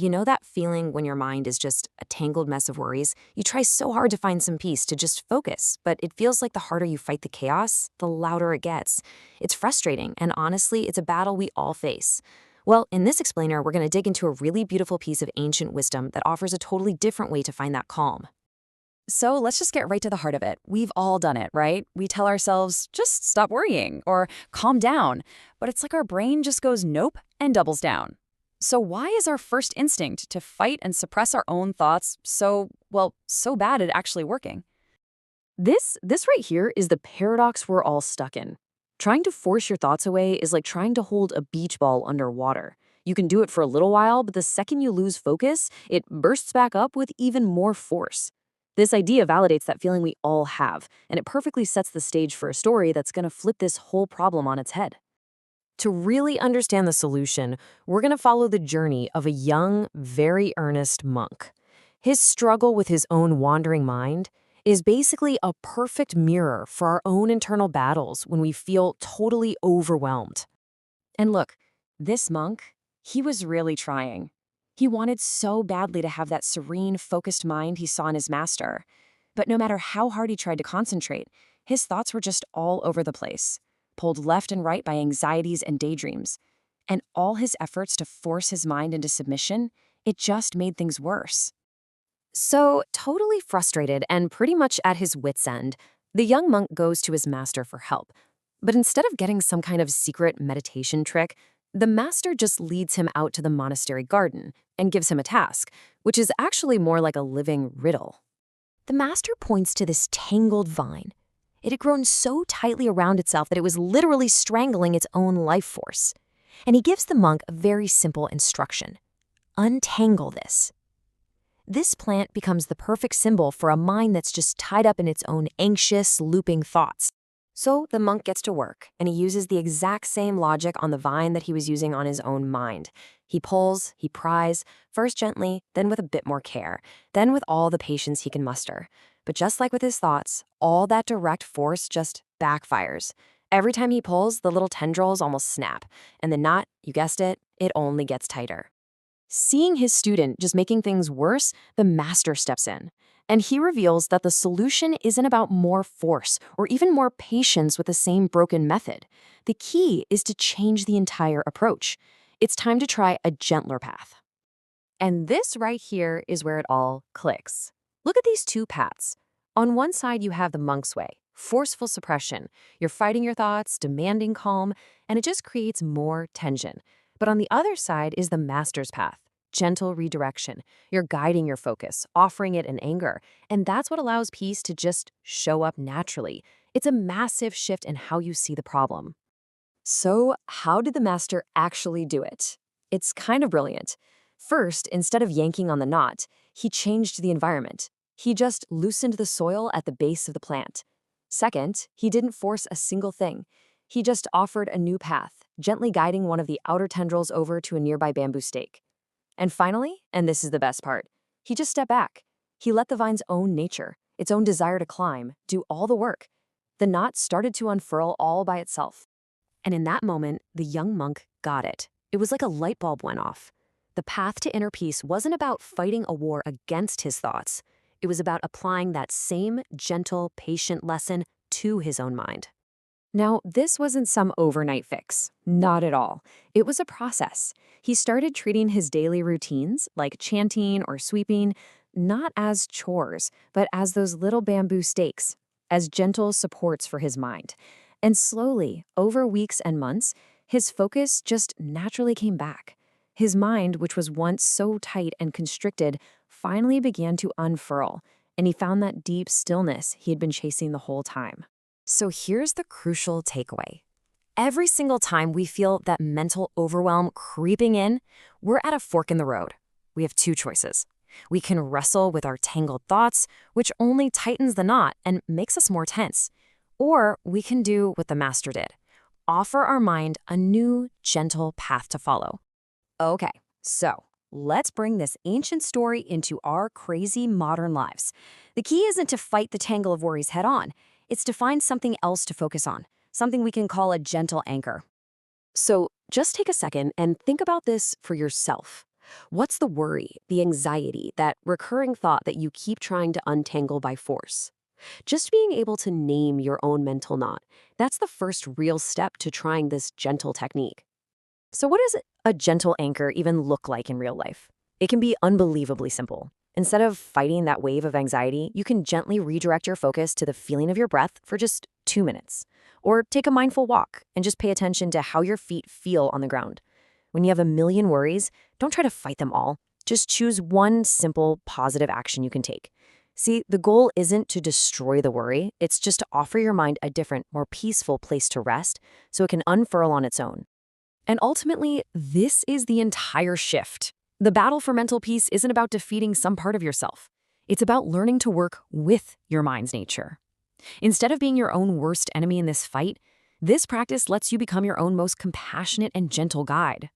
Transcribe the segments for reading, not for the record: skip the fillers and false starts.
You know that feeling when your mind is just a tangled mess of worries? You try so hard to find some peace, to just focus, but it feels like the harder you fight the chaos, the louder it gets. It's frustrating, and honestly, it's a battle we all face. Well, in this explainer, we're going to dig into a really beautiful piece of ancient wisdom that offers a totally different way to find that calm. So let's just get right to the heart of it. We've all done it, right? We tell ourselves, just stop worrying or calm down. But it's like our brain just goes nope and doubles down. So why is our first instinct to fight and suppress our own thoughts so bad at actually working? This right here is the paradox we're all stuck in. Trying to force your thoughts away is like trying to hold a beach ball underwater. You can do it for a little while, but the second you lose focus, it bursts back up with even more force. This idea validates that feeling we all have, and it perfectly sets the stage for a story that's going to flip this whole problem on its head. To really understand the solution, we're going to follow the journey of a young, very earnest monk. His struggle with his own wandering mind is basically a perfect mirror for our own internal battles when we feel totally overwhelmed. And look, this monk, he was really trying. He wanted so badly to have that serene, focused mind he saw in his master. But no matter how hard he tried to concentrate, his thoughts were just all over the place, pulled left and right by anxieties and daydreams. And all his efforts to force his mind into submission, it just made things worse. So, totally frustrated and pretty much at his wit's end, the young monk goes to his master for help. But instead of getting some kind of secret meditation trick, the master just leads him out to the monastery garden and gives him a task, which is actually more like a living riddle. The master points to this tangled vine. It had grown so tightly around itself that it was literally strangling its own life force. And he gives the monk a very simple instruction: untangle this. This plant becomes the perfect symbol for a mind that's just tied up in its own anxious, looping thoughts. So the monk gets to work, and he uses the exact same logic on the vine that he was using on his own mind. He pulls, he pries, first gently, then with a bit more care, then with all the patience he can muster. But just like with his thoughts, all that direct force just backfires. Every time he pulls, the little tendrils almost snap, and the knot, you guessed it, it only gets tighter. Seeing his student just making things worse, the master steps in. And he reveals that the solution isn't about more force or even more patience with the same broken method. The key is to change the entire approach. It's time to try a gentler path. And this right here is where it all clicks. Look at these two paths. On one side, you have the monk's way, forceful suppression. You're fighting your thoughts, demanding calm, and it just creates more tension. But on the other side is the master's path, gentle redirection. You're guiding your focus, offering it in anger, and that's what allows peace to just show up naturally. It's a massive shift in how you see the problem. So, how did the master actually do it? It's kind of brilliant. First, instead of yanking on the knot, he changed the environment. He just loosened the soil at the base of the plant. Second, he didn't force a single thing. He just offered a new path, gently guiding one of the outer tendrils over to a nearby bamboo stake. And finally, and this is the best part, he just stepped back. He let the vine's own nature, its own desire to climb, do all the work. The knot started to unfurl all by itself. And in that moment, the young monk got it. It was like a light bulb went off. The path to inner peace wasn't about fighting a war against his thoughts. It was about applying that same gentle, patient lesson to his own mind. Now, this wasn't some overnight fix. Not at all. It was a process. He started treating his daily routines, like chanting or sweeping, not as chores, but as those little bamboo stakes, as gentle supports for his mind. And slowly, over weeks and months, his focus just naturally came back. His mind, which was once so tight and constricted, finally began to unfurl, and he found that deep stillness he had been chasing the whole time. So here's the crucial takeaway. Every single time we feel that mental overwhelm creeping in, we're at a fork in the road. We have two choices. We can wrestle with our tangled thoughts, which only tightens the knot and makes us more tense. Or we can do what the master did, offer our mind a new, gentle path to follow. Okay, so let's bring this ancient story into our crazy modern lives. The key isn't to fight the tangle of worries head on. It's to find something else to focus on, something we can call a gentle anchor. So just take a second and think about this for yourself. What's the worry, the anxiety, that recurring thought that you keep trying to untangle by force? Just being able to name your own mental knot, that's the first real step to trying this gentle technique. So, what does a gentle anchor even look like in real life? It can be unbelievably simple. Instead of fighting that wave of anxiety, you can gently redirect your focus to the feeling of your breath for just 2 minutes. Or take a mindful walk and just pay attention to how your feet feel on the ground. When you have a million worries, don't try to fight them all. Just choose one simple, positive action you can take. See, the goal isn't to destroy the worry, it's just to offer your mind a different, more peaceful place to rest so it can unfurl on its own. And ultimately, this is the entire shift. The battle for mental peace isn't about defeating some part of yourself. It's about learning to work with your mind's nature. Instead of being your own worst enemy in this fight, this practice lets you become your own most compassionate and gentle guide.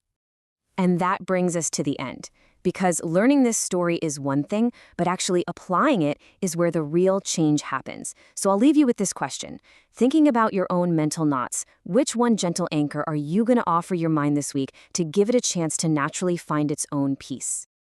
And that brings us to the end. Because learning this story is one thing, but actually applying it is where the real change happens. So I'll leave you with this question. Thinking about your own mental knots, which one gentle anchor are you going to offer your mind this week to give it a chance to naturally find its own peace?